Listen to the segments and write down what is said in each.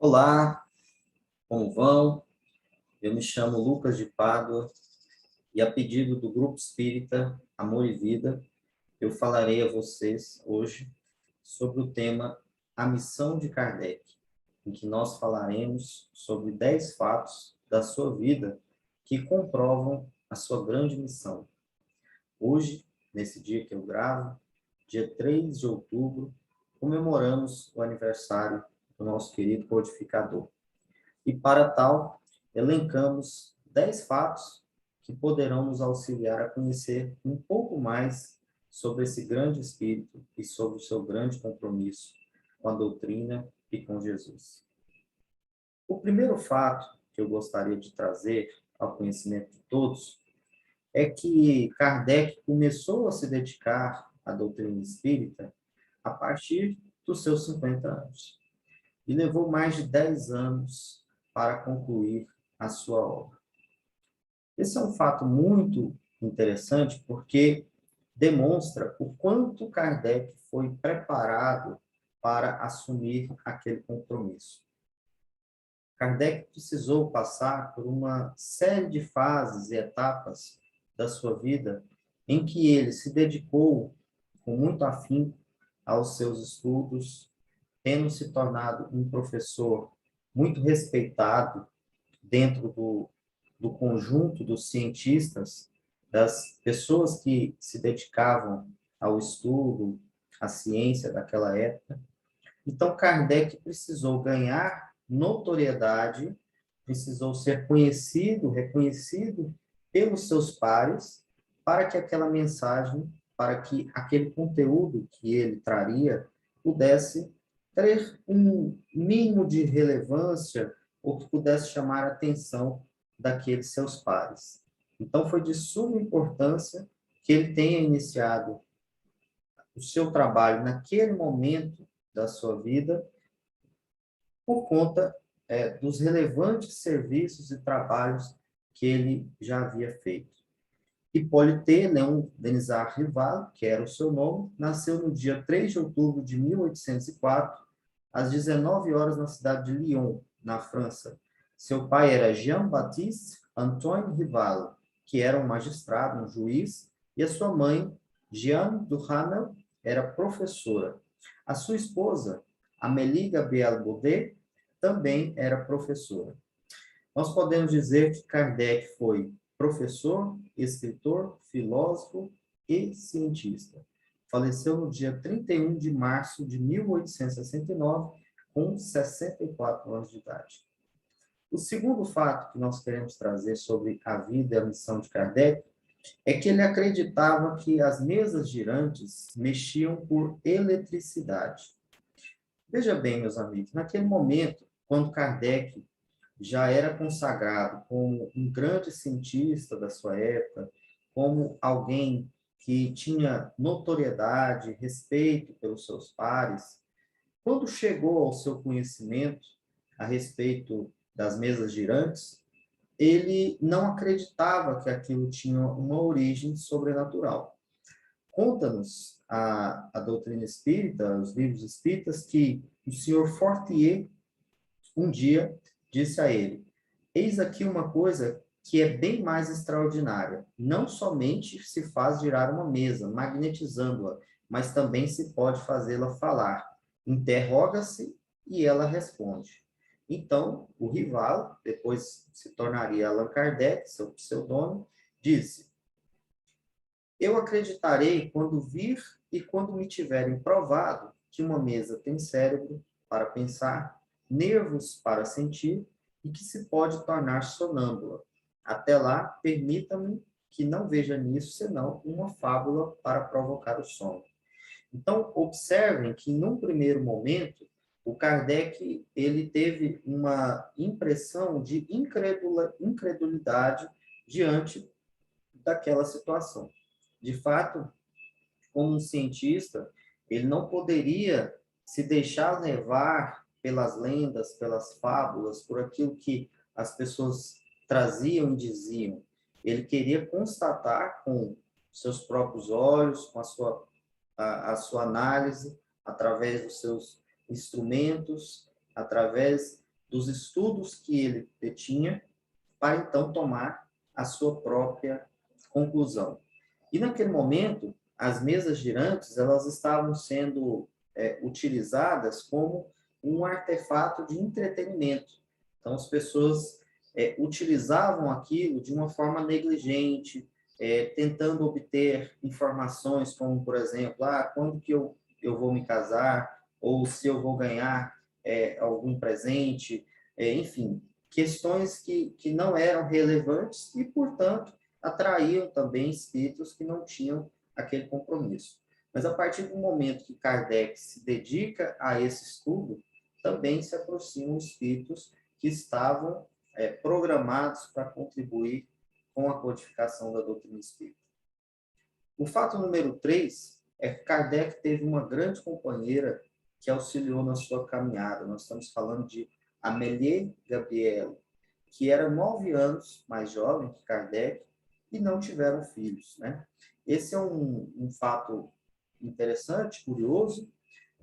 Olá, como vão? Eu me chamo Lucas de Pádua e, a pedido do Grupo Espírita Amor e Vida, eu falarei a vocês hoje sobre o tema A Missão de Kardec, em que nós falaremos sobre 10 fatos da sua vida que comprovam a sua grande missão. Hoje, nesse dia que eu gravo, dia 3 de outubro, comemoramos o aniversário do nosso querido codificador. E para tal, elencamos 10 fatos que poderão nos auxiliar a conhecer um pouco mais sobre esse grande espírito e sobre o seu grande compromisso com a doutrina e com Jesus. O primeiro fato que eu gostaria de trazer ao conhecimento de todos é que Kardec começou a se dedicar à doutrina espírita a partir dos seus 50 anos e levou mais de 10 anos para concluir a sua obra. Esse é um fato muito interessante porque demonstra o quanto Kardec foi preparado para assumir aquele compromisso. Kardec precisou passar por uma série de fases e etapas da sua vida em que ele se dedicou com muito afinco aos seus estudos, tendo se tornado um professor muito respeitado dentro do conjunto dos cientistas, das pessoas que se dedicavam ao estudo, à ciência daquela época. Então, Kardec precisou ganhar notoriedade, precisou ser conhecido, reconhecido pelos seus pares, para que aquela mensagem, para que aquele conteúdo que ele traria pudesse ter um mínimo de relevância ou que pudesse chamar a atenção daqueles seus pares. Então, foi de suma importância que ele tenha iniciado o seu trabalho naquele momento da sua vida por conta dos relevantes serviços e trabalhos que ele já havia feito. Hippolyte Léon Denisard Rival, que era o seu nome, nasceu no dia 3 de outubro de 1804, às 19 horas, na cidade de Lyon, na França. Seu pai era Jean-Baptiste Antoine Rival, que era um magistrado, um juiz, e a sua mãe, Jeanne Duhamel, era professora. A sua esposa, Amélie Gabrielle Baudet, também era professora. Nós podemos dizer que Kardec foi professor, escritor, filósofo e cientista. Faleceu no dia 31 de março de 1869, com 64 anos de idade. O segundo fato que nós queremos trazer sobre a vida e a missão de Kardec é que ele acreditava que as mesas girantes mexiam por eletricidade. Veja bem, meus amigos, naquele momento, quando Kardec já era consagrado como um grande cientista da sua época, como alguém que tinha notoriedade, respeito pelos seus pares, quando chegou ao seu conhecimento a respeito das mesas girantes, ele não acreditava que aquilo tinha uma origem sobrenatural. Conta-nos a doutrina espírita, os livros espíritas, que o senhor Fortier um dia disse a ele: eis aqui uma coisa que é bem mais extraordinária. Não somente se faz girar uma mesa, magnetizando-a, mas também se pode fazê-la falar. Interroga-se e ela responde. Então, o rival, depois se tornaria Allan Kardec, seu pseudônimo, disse: eu acreditarei quando vir e quando me tiverem provado que uma mesa tem cérebro para pensar, nervos para sentir e que se pode tornar sonâmbula. Até lá, permita-me que não veja nisso senão uma fábula para provocar o sono. Então, observem que, num primeiro momento, o Kardec ele teve uma impressão de incredulidade diante daquela situação. De fato, como um cientista, ele não poderia se deixar levar pelas lendas, pelas fábulas, por aquilo que as pessoas traziam e diziam. Ele queria constatar com seus próprios olhos, com a sua análise, através dos seus instrumentos, através dos estudos que ele detinha, para então tomar a sua própria conclusão. E naquele momento, as mesas girantes, elas estavam sendo utilizadas como um artefato de entretenimento. Então, as pessoas utilizavam aquilo de uma forma negligente, tentando obter informações como, por exemplo, quando que eu vou me casar, ou se eu vou ganhar algum presente, enfim, questões que não eram relevantes e, portanto, atraíam também espíritos que não tinham aquele compromisso. Mas a partir do momento que Kardec se dedica a esse estudo, também se aproximam espíritos que estavam programados para contribuir com a codificação da doutrina espírita. O fato número 3 é que Kardec teve uma grande companheira que auxiliou na sua caminhada. Nós estamos falando de Amélie Gabrielle, que era 9 anos mais jovem que Kardec e não tiveram filhos, né? Esse é um fato interessante, curioso,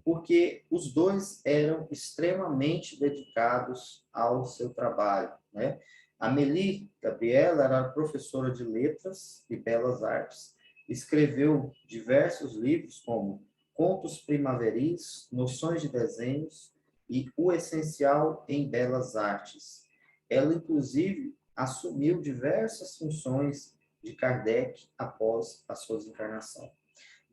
porque os dois eram extremamente dedicados ao seu trabalho, né? Amélie Gabrielle era professora de letras e belas artes, escreveu diversos livros como Contos Primaveris, Noções de Desenhos e O Essencial em Belas Artes. Ela, inclusive, assumiu diversas funções de Kardec após a sua desencarnação.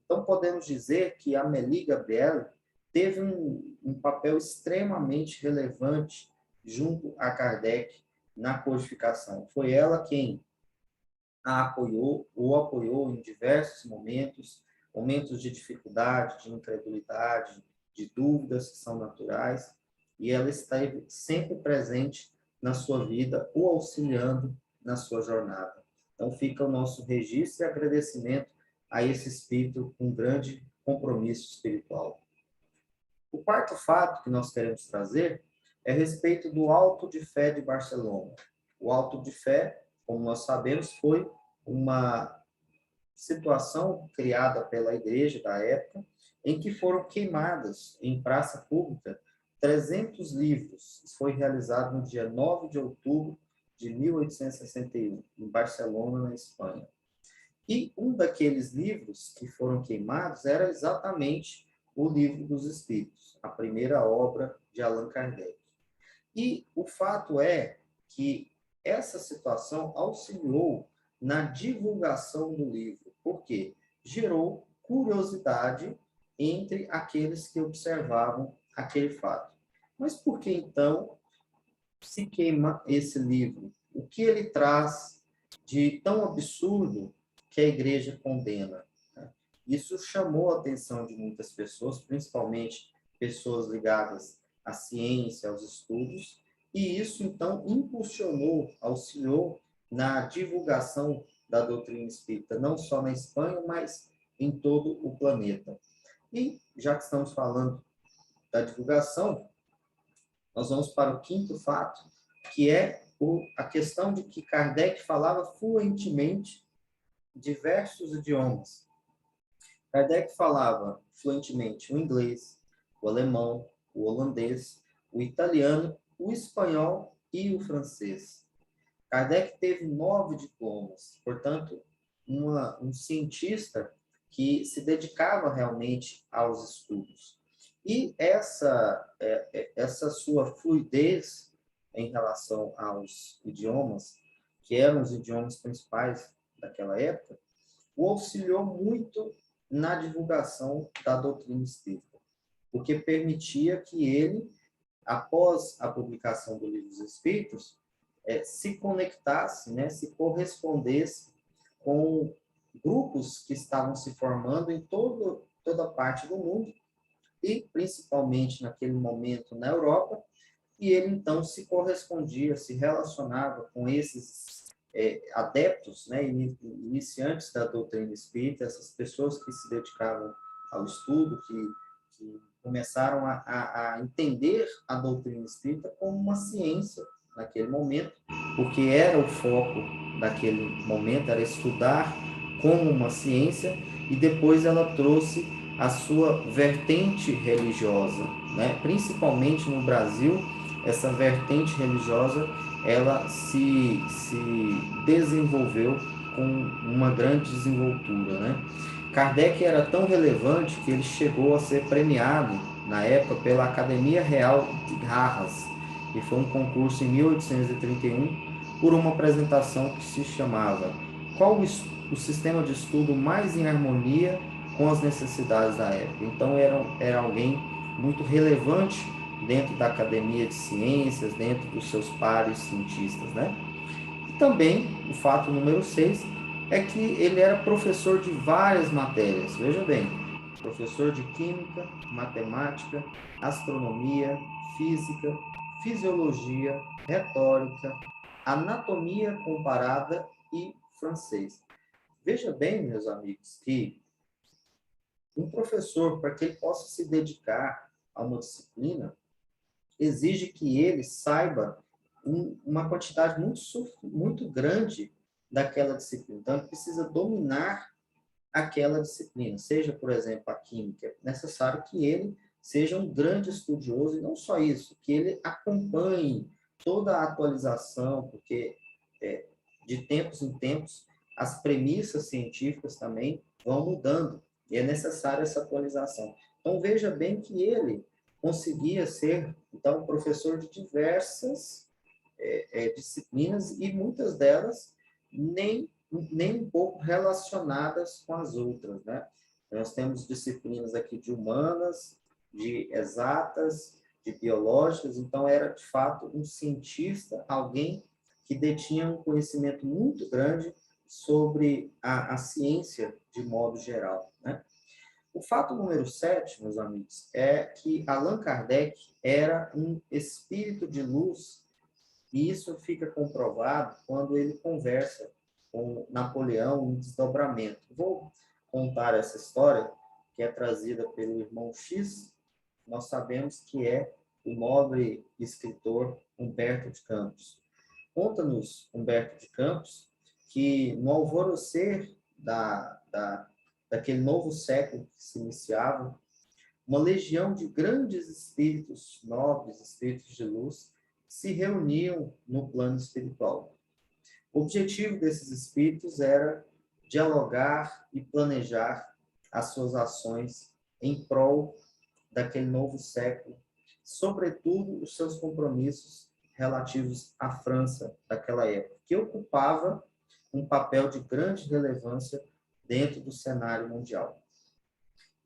Então, podemos dizer que Amélie Gabrielle teve um papel extremamente relevante junto a Kardec na codificação. Foi ela quem o apoiou em diversos momentos, momentos de dificuldade, de incredulidade, de dúvidas que são naturais, e ela esteve sempre presente na sua vida, o auxiliando na sua jornada. Então, fica o nosso registro e agradecimento a esse espírito com grande compromisso espiritual. O quarto fato que nós queremos trazer é a respeito do Auto de Fé de Barcelona. O Auto de Fé, como nós sabemos, foi uma situação criada pela igreja da época, em que foram queimadas em praça pública 300 livros. Isso foi realizado no dia 9 de outubro de 1861, em Barcelona, na Espanha. E um daqueles livros que foram queimados era exatamente o Livro dos Espíritos, a primeira obra de Allan Kardec. E o fato é que essa situação auxiliou na divulgação do livro, porque gerou curiosidade entre aqueles que observavam aquele fato. Mas por que, então, se queima esse livro? O que ele traz de tão absurdo que a igreja condena? Isso chamou a atenção de muitas pessoas, principalmente pessoas ligadas à ciência, aos estudos, e isso, então, impulsionou, auxiliou na divulgação da doutrina espírita, não só na Espanha, mas em todo o planeta. E, já que estamos falando da divulgação, nós vamos para o quinto fato, que é a questão de que Kardec falava fluentemente diversos idiomas. Kardec falava fluentemente o inglês, o alemão, o holandês, o italiano, o espanhol e o francês. Kardec teve 9 diplomas, portanto, um cientista que se dedicava realmente aos estudos. E essa sua fluidez em relação aos idiomas, que eram os idiomas principais daquela época, o auxiliou muito na divulgação da doutrina espírita, porque permitia que ele, após a publicação do Livro dos Espíritos, se conectasse, né, se correspondesse com grupos que estavam se formando em toda parte do mundo, e principalmente naquele momento na Europa, e ele então se correspondia, se relacionava com esses adeptos, né, iniciantes da doutrina espírita, essas pessoas que se dedicavam ao estudo, que começaram a entender a doutrina espírita como uma ciência naquele momento, porque era o foco daquele momento, era estudar como uma ciência, e depois ela trouxe a sua vertente religiosa, né? Principalmente no Brasil, essa vertente religiosa, ela se desenvolveu com uma grande desenvoltura, né? Kardec era tão relevante que ele chegou a ser premiado, na época, pela Academia Real de Arras, e foi um concurso em 1831, por uma apresentação que se chamava Qual o sistema de estudo mais em harmonia com as necessidades da época? Então, era alguém muito relevante dentro da academia de ciências, dentro dos seus pares cientistas, né? E também, o fato número 6 é que ele era professor de várias matérias. Veja bem, professor de química, matemática, astronomia, física, fisiologia, retórica, anatomia comparada e francês. Veja bem, meus amigos, que um professor, para que ele possa se dedicar a uma disciplina, exige que ele saiba uma quantidade muito grande daquela disciplina. Então, ele precisa dominar aquela disciplina. Seja, por exemplo, a química. É necessário que ele seja um grande estudioso, e não só isso, que ele acompanhe toda a atualização, porque de tempos em tempos as premissas científicas também vão mudando, e é necessária essa atualização. Então, veja bem que ele conseguia ser, então, professor de diversas disciplinas, e muitas delas nem um pouco relacionadas com as outras, né? Nós temos disciplinas aqui de humanas, de exatas, de biológicas, então era, de fato, um cientista, alguém que detinha um conhecimento muito grande sobre a ciência de modo geral, né? O fato número 7, meus amigos, é que Allan Kardec era um espírito de luz, e isso fica comprovado quando ele conversa com Napoleão em Desdobramento. Vou contar essa história, que é trazida pelo irmão X. Nós sabemos que é o nobre escritor Humberto de Campos. Conta-nos Humberto de Campos que, no alvorecer daquele novo século que se iniciava, uma legião de grandes espíritos nobres, espíritos de luz, se reuniam no plano espiritual. O objetivo desses espíritos era dialogar e planejar as suas ações em prol daquele novo século, sobretudo os seus compromissos relativos à França daquela época, que ocupava um papel de grande relevância dentro do cenário mundial.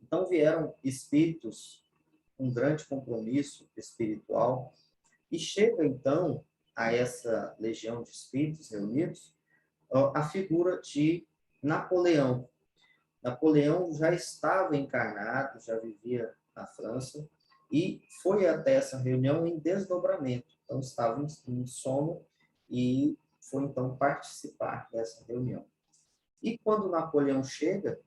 Então vieram espíritos com grande compromisso espiritual, e chega então a essa legião de espíritos reunidos a figura de Napoleão. Napoleão já estava encarnado, já vivia na França, e foi até essa reunião em desdobramento. Então, estava em sono e foi, então, participar dessa reunião. E quando Napoleão chega,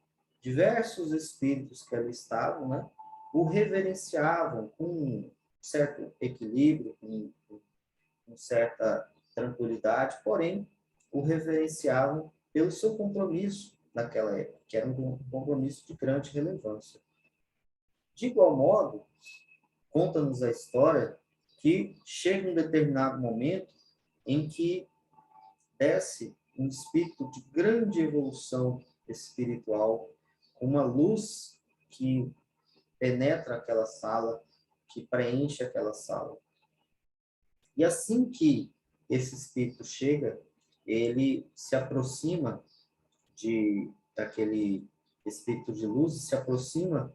diversos espíritos que ali estavam, né, o reverenciavam com um certo equilíbrio, com certa tranquilidade, porém, o reverenciavam pelo seu compromisso naquela época, que era um compromisso de grande relevância. De igual modo, conta-nos a história que chega um determinado momento em que desce um espírito de grande evolução espiritual, uma luz que penetra aquela sala, que preenche aquela sala. E assim que esse espírito chega, ele se aproxima daquele espírito de luz, se aproxima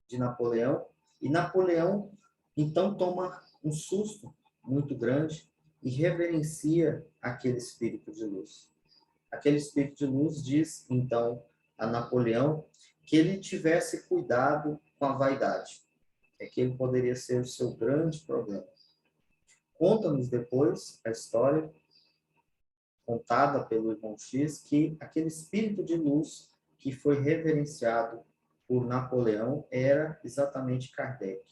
de Napoleão, e Napoleão então toma um susto muito grande e reverencia aquele espírito de luz. Aquele espírito de luz diz então a Napoleão que ele tivesse cuidado com a vaidade, é que ele poderia ser o seu grande problema. Conta-nos depois a história contada pelo irmão X, que aquele espírito de luz que foi reverenciado por Napoleão era exatamente Kardec.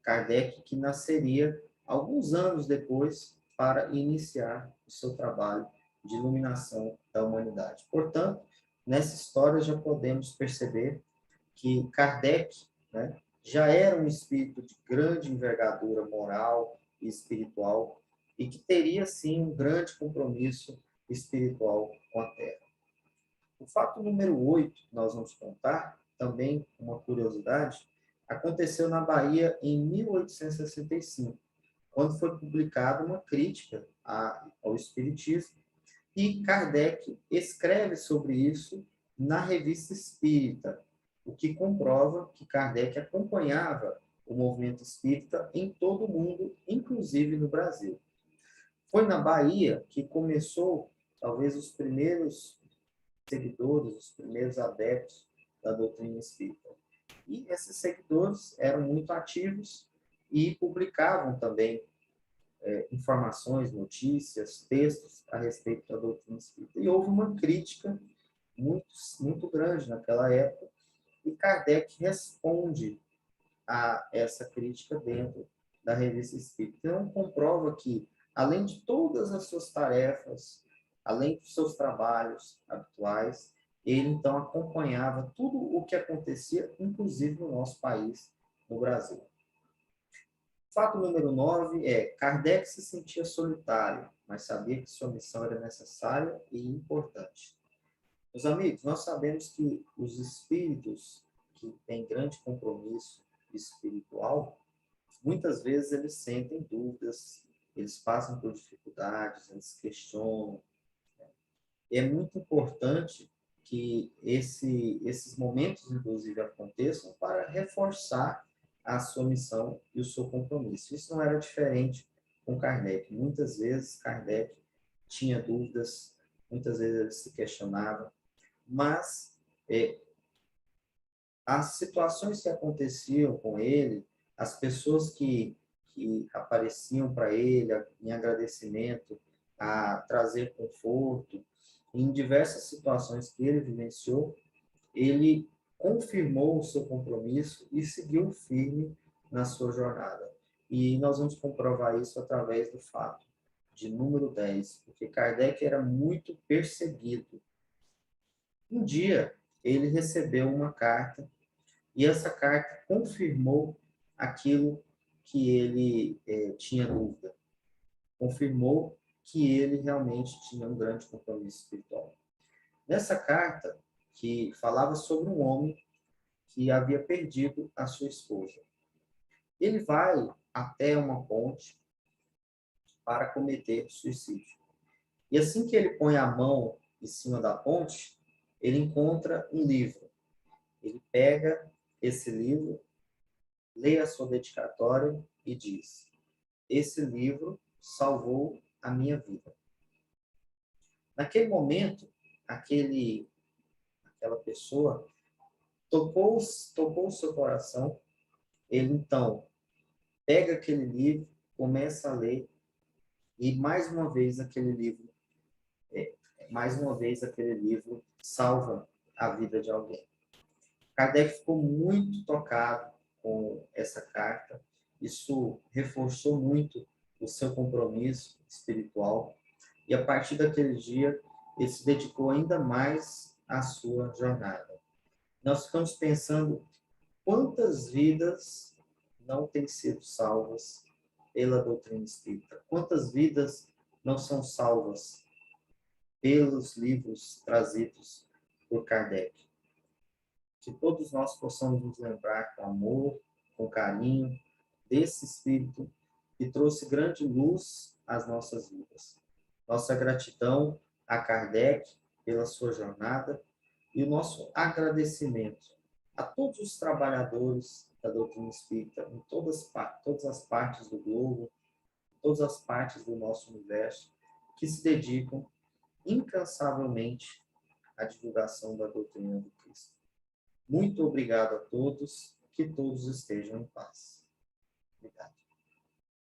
Kardec que nasceria alguns anos depois para iniciar o seu trabalho de iluminação da humanidade. Portanto, nessa história já podemos perceber que Kardec, né, já era um espírito de grande envergadura moral, e espiritual, e que teria, sim, um grande compromisso espiritual com a Terra. O fato número 8, que nós vamos contar, também uma curiosidade, aconteceu na Bahia em 1865, quando foi publicada uma crítica ao Espiritismo, e Kardec escreve sobre isso na Revista Espírita, o que comprova que Kardec acompanhava o movimento espírita em todo o mundo, inclusive no Brasil. Foi na Bahia que começou, talvez, os primeiros seguidores, os primeiros adeptos da doutrina espírita. E esses seguidores eram muito ativos e publicavam também informações, notícias, textos a respeito da doutrina espírita. E houve uma crítica muito grande naquela época, e Kardec responde a essa crítica dentro da Revista Espírita. Então, comprova que, além de todas as suas tarefas, além dos seus trabalhos habituais, ele, então, acompanhava tudo o que acontecia, inclusive no nosso país, no Brasil. Fato número 9 é: Kardec se sentia solitário, mas sabia que sua missão era necessária e importante. Meus amigos, nós sabemos que os espíritos que têm grande compromisso espiritual, muitas vezes eles sentem dúvidas, eles passam por dificuldades, eles questionam. E é muito importante que esses momentos, inclusive, aconteçam para reforçar a sua missão e o seu compromisso. Isso não era diferente com Kardec. Muitas vezes Kardec tinha dúvidas, muitas vezes ele se questionava, mas as situações que aconteciam com ele, as pessoas que apareciam para ele em agradecimento, a trazer conforto, em diversas situações que ele vivenciou, ele confirmou o seu compromisso e seguiu firme na sua jornada. E nós vamos comprovar isso através do fato de número 10, porque Kardec era muito perseguido. Um dia, ele recebeu uma carta, e essa carta confirmou aquilo que ele tinha dúvida. Confirmou que ele realmente tinha um grande compromisso espiritual. Nessa carta, que falava sobre um homem que havia perdido a sua esposa, ele vai até uma ponte para cometer suicídio. E assim que ele põe a mão em cima da ponte, ele encontra um livro. Ele pega esse livro, lê a sua dedicatória e diz: esse livro salvou a minha vida. Naquele momento, aquela pessoa tocou o seu coração. Ele, então, pega aquele livro, começa a ler, e mais uma vez aquele livro salva a vida de alguém. Kardec ficou muito tocado com essa carta. Isso reforçou muito o seu compromisso espiritual, e a partir daquele dia ele se dedicou ainda mais à sua jornada. Nós ficamos pensando quantas vidas não têm sido salvas pela doutrina espírita, quantas vidas não são salvas pelos livros trazidos por Kardec. Que todos nós possamos nos lembrar com amor, com carinho, desse Espírito que trouxe grande luz às nossas vidas. Nossa gratidão a Kardec pela sua jornada e o nosso agradecimento a todos os trabalhadores da doutrina espírita em todas as partes do globo, todas as partes do nosso universo, que se dedicam incansavelmente à divulgação da doutrina do Cristo. Muito obrigado a todos, que todos estejam em paz. Obrigado.